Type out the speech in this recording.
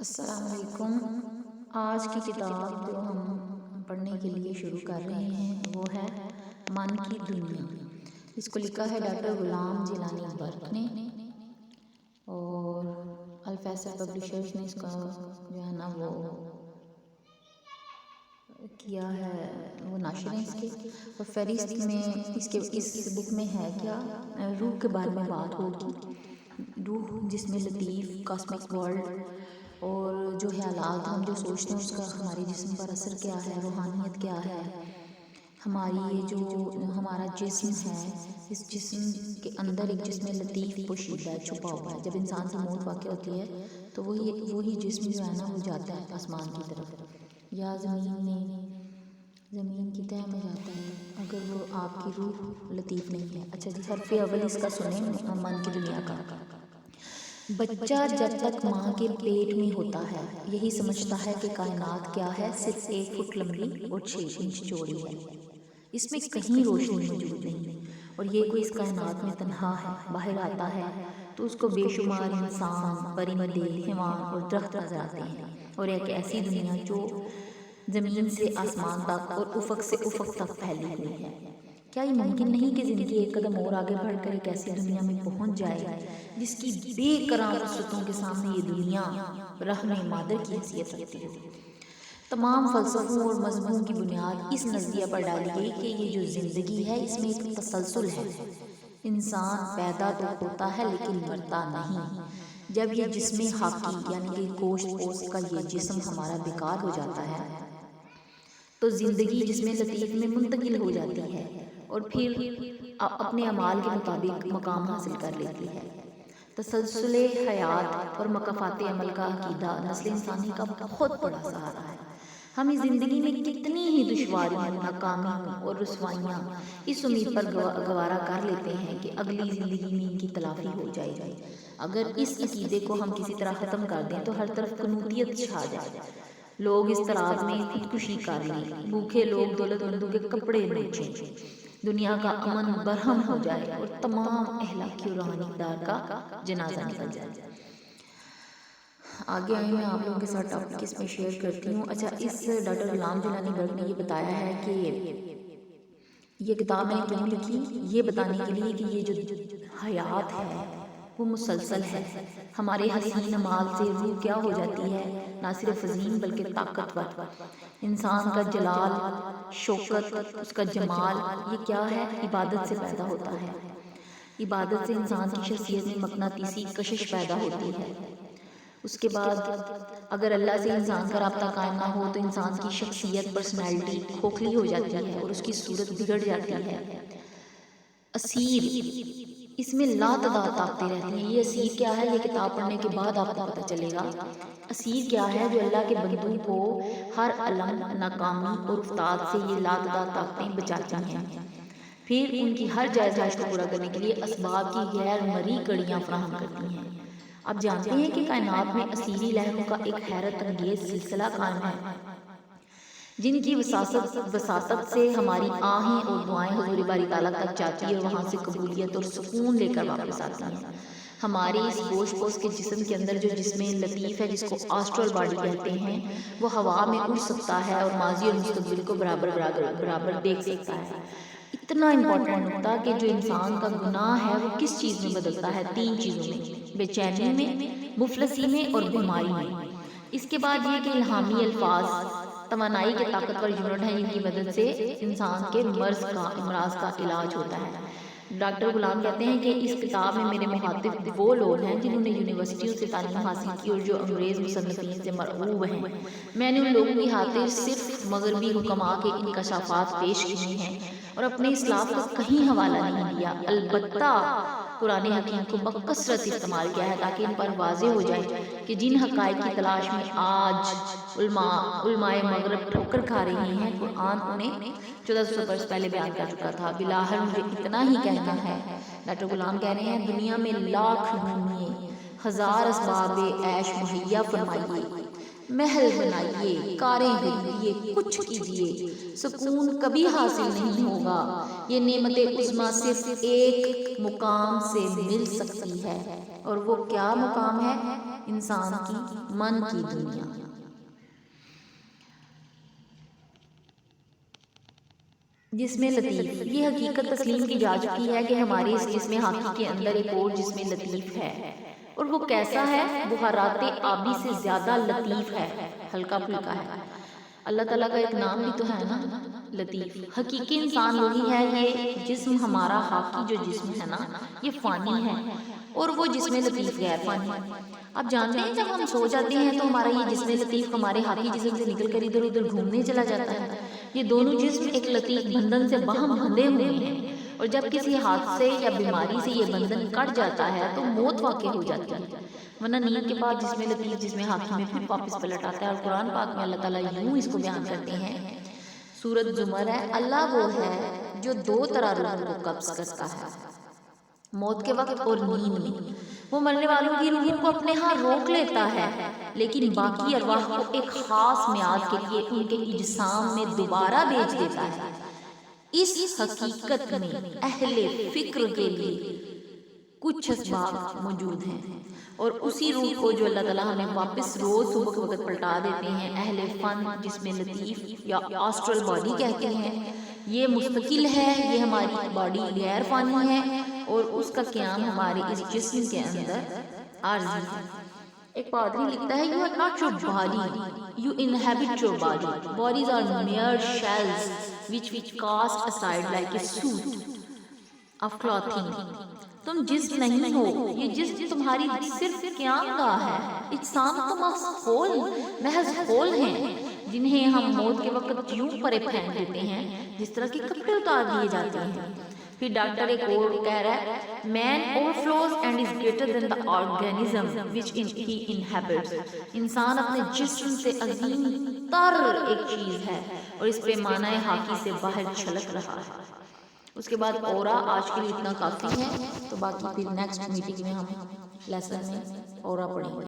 السلام علیکم۔ آج کی کتاب جو ہم پڑھنے کے لیے شروع کر رہے ہیں وہ ہے من کی دنیا۔ اس کو لکھا ہے ڈاکٹر غلام جیلانی برق نے، اور الفیصل پبلشرز نے اس کا جو ہے نا وہ کیا ہے، وہ ناشر ہیں اس کے۔ اور فہرست میں اس بک میں ہے کیا، روح کے بارے میں بات ہوگی، روح جس میں لطیف کاسمک ورلڈ اور جو خیالات ہم جو سوچتے ہیں اس کا ہمارے جسم پر اثر کیا ہے، روحانیت کیا ہے، ہماری یہ جو ہمارا جسم ہے، اس جسم کے اندر ایک جسم لطیف پوشیدہ ہے، چھپا ہوا ہے۔ جب انسان کی موت واقع ہوتی ہے تو وہی جسم جو ہے نا وہ جاتا ہے آسمان کی طرف یا زمین کی تہہ میں جاتا ہے اگر وہ آپ کی روح لطیف نہیں ہے۔ اچھا جی، حرف اول اس کا سنیں، من کی دنیا کا۔ بچہ جب تک ماں کے پیٹ میں ہوتا ہے یہی سمجھتا ہے کہ کائنات کیا ہے، صرف 1 فٹ لمبی اور 6 انچ چوڑی ہے، اس میں کہیں روشنی موجود نہیں، اور یہ کوئی اس کائنات میں تنہا ہے۔ باہر آتا ہے تو اس کو بے شمار انسان، پرندے، حیوان اور درخت نظر آتے ہیں، اور ایک ایسی دنیا جو زمین سے آسمان تک اور افق سے افق تک پھیلی ہوئی ہے۔ کیا یہ ممکن نہیں کہ زندگی ایک قدم اور آگے بڑھ کر ایک ایسی دنیا میں پہنچ جائے جس کی بے کرام وسعتوں کے سامنے یہ دنیا رحم مادر کی حیثیت رکھتی ہو؟ تمام فلسفوں اور مذہبوں کی بنیاد اس نظریہ پر ڈالی گئی کہ یہ جو زندگی ہے اس میں ایک تسلسل ہے، انسان پیدا تو ہوتا ہے لیکن مرتا نہیں۔ جب یہ جسم حقی یعنی کہ گوشت پوست کا یہ جسم ہمارا بیکار ہو جاتا ہے تو زندگی جسم لطیف میں منتقل ہو جاتی ہے اور پھر اپنے اعمال کے مطابق مقام حاصل کر لیتی ہے۔ تسلسل حیات اور مکافات عمل کا عقیدہ نسل انسانی کا بہت بڑا سہارا ہے۔ ہم اس زندگی میں کتنی ہی دشواریاں، ناکامیاں اور رسوائیاں اس امید پر گوارا کر لیتے ہیں کہ اگلی زندگی میں ان کی تلافی ہو جائے گی۔ اگر اس عقیدے کو ہم کسی طرح ختم کر دیں تو ہر طرف قنوطیت چھا جائے، لوگ اس طرح میں خودکشی کر لیں، بھوکے لوگ دولت مندوں کے کپڑے نوچیں، دنیا کا امن برہم ہو جائے اور تمام اخلاقی اور روحانی اقدار کا جنازہ نکل جائے۔ آگے آئیں، میں آپ لوگوں کے ساتھ ٹاپک اس میں شیئر کرتی ہوں۔ اچھا، اس ڈاکٹر غلام جیلانی برق نے یہ بتایا ہے کہ یہ کتاب میں نے کیوں لکھی، یہ بتانے کے لیے کہ یہ جو حیات ہے وہ مسلسل ہے۔ ہمارے حسین اعمال سے روح کیا ہو جاتی ہے، نہ صرف عظیم بلکہ طاقتور۔ انسان کا جلال، شوکت، اس کا جمال، یہ کیا ہے، عبادت سے پیدا ہوتا ہے۔ عبادت سے انسان کی شخصیت میں مقناطیسی کشش پیدا ہوتی ہے۔ اس کے بعد اگر اللہ سے انسان کا رابطہ قائم نہ ہو تو انسان کی شخصیت، پرسنالٹی کھوکھلی ہو جاتی ہے اور اس کی صورت بگڑ جاتی ہے۔ اسیر، اس میں لا تعداد طاقتیں رہتی ہیں۔ یہ اسیر کیا ہے، یہ کتاب پڑھنے کے بعد آپ کو پتہ چلے گا۔ اسیر کیا ہے، جو اللہ کے بندوں کو ہر علم، ناکامی اور افتاد سے یہ لا تعداد طاقتیں بچاتی ہیں، پھر ان کی ہر جائز خواہش کو پورا کرنے کے لیے اسباب کی غیر مرئی کڑیاں فراہم کرتی ہیں۔ آپ جانتے ہیں کہ کائنات میں اسیری لہروں کا ایک حیرت انگیز سلسلہ قائم ہے، جن کی وساطت سے ہماری آہیں اور دعائیں حضور باری تعالیٰ تک جاتی ہے اور وہاں سے قبولیت اور سکون لے کر واپس آتی ہیں۔ ہماری اس گوشت پوست کے جسم کے اندر جو جسم لطیف ہے جس کو آسٹرل باڈی کہتے ہیں، وہ ہوا میں اڑ سکتا ہے اور ماضی اور مستقبل کو برابر دیکھ سکتا ہے۔ اتنا امپورٹنٹ نقطہ کہ جو انسان کا گناہ ہے وہ کس چیز میں بدلتا ہے، 3 چیزوں میں، بے چینی میں، مفلسی میں اور بیماری میں۔ اس کے بعد یہ کہ الہامی الفاظ توانائی کے طاقتور یونٹ ہیں جن کی مدد سے انسان کے امراض کا علاج ہوتا ہے۔ ڈاکٹر غلام کہتے ہیں کہ اس کتاب میں میرے مخاطب وہ لوگ ہیں جنہوں نے یونیورسٹیوں سے تعلیم حاصل کی اور جو انگریز مصنفین سے مرعوب ہیں۔ میں نے ان لوگوں کی خاطر صرف مغربی حکماء کے انکشافات پیش کیے ہیں اور اپنے اسلاف کا کہیں حوالہ نہیں دیا، البتہ قرآن حکیم کو بکثرت استعمال کیا ہے تاکہ ان پر واضح ہو جائے کہ جن حقائق کی تلاش میں آج علماء مغرب ٹھوکر کھا رہی ہیں، قرآن انہیں 1400 برس پہلے بیان کر چکا تھا۔ بلاخر مجھے اتنا ہی کہنا ہے، ڈاکٹر غلام کہہ رہے ہیں، دنیا میں لاکھ گھومیے، ہزار اسباب عیش مہیا فرمائیے، محل بنائیے، کاریں خریدیے، کچھ کیجیے، سکون کبھی حاصل نہیں ہوگا۔ یہ نعمت عظمیٰ صرف ایک مقام سے مل سکتی ہے، اور وہ کیا مقام ہے؟ انسان کی من کی دنیا۔ جسم لطیف، یہ حقیقت تسلیم کی جا چکی ہے کہ ہمارے اس جسم حقیقی کے اندر ایک اور جسم لطیف ہے، اور وہ کیسا ہے؟ بخارات آبی سے زیادہ لطیف ہے، ہلکا پھلکا ہے۔ اللہ تعالیٰ کا ایک نام بھی تو ہے نا، لطیف۔ حقیقی انسان وہی ہے۔ یہ جسم ہمارا حقیقی جو جسم ہے نا، یہ فانی ہے، اور وہ جسم لطیف غیر فانی۔ آپ جانتے ہیں جب ہم سو جاتے ہیں تو ہمارا یہ جسم لطیف ہمارے حقیقی جسم سے نکل کر ادھر ادھر گھومنے چلا جاتا ہے۔ یہ دونوں جسم ایک لطیف بندھن سے باہم بندھے ہوئے ہیں، اور جب کسی حادثے یا بیماری سے یہ بندھن کٹ جاتا ہے تو موت واقع ہو جاتی ہے، ورنہ نیند کے بعد جسم لطیف جسم حقیقی میں پھر واپس پلٹ آتا ہے۔ اور قرآن پاک میں اللہ تعالیٰ یوں اس کو بیان کرتے ہیں، سورۃ زمر ہے، اللہ وہ ہے جو دو طرح روحوں کو قبض کرتا ہے، موت کے وقت اور نیند میں۔ وہ مرنے والوں کی روحوں کو اپنے ہاں روک لیتا ہے، لیکن باقی ارواح کو ایک خاص میعاد کے لیے ان کے اجسام میں دوبارہ بھیج دیتا ہے۔ اس حقیقت میں اہل فکر کے لیے کچھ اسباب موجود ہیں، اور اسی روح کو جو اللہ تعالیٰ ہمیں واپس روز صبح کے وقت پلٹا دیتے ہیں، اہل فن جس میں لطیف یا آسٹرل باڈی کہتے ہیں، یہ مستقل ہے، یہ ہماری باڈی غیر فانی ہے، اور اس کا قیام ہمارے اس جسم کے اندر عارضی ہے۔ ایک پادری لکھتا ہے، You are not your body, you inhabit your body. Bodies are mere shells which we cast aside like a suit of clothing. تم جسم نہیں ہو، یہ جسم تمہاری صرف قیام گاہ ہے، اجسام تو محض خول ہیں جنہیں ہم موت کے وقت یوں پرے پھینک دیتے ہیں جس طرح کے کپڑے اتار دیے جاتے ہیں۔ پھر ڈاکٹر ایک اور کہہ رہا ہے، Man overflows and is greater than the organism which he inhabits. انسان اپنے جسم سے عظیم تر ایک چیز ہے، اور اس پیمانہ حقیقی سے باہر چھلک رہا ہے۔ اس کے بعد اورا، آج کے لیے اتنا کافی ہے، تو باقی پھر نیکسٹ میٹنگ میں ہم لیسن میں اورا پڑھیں گے۔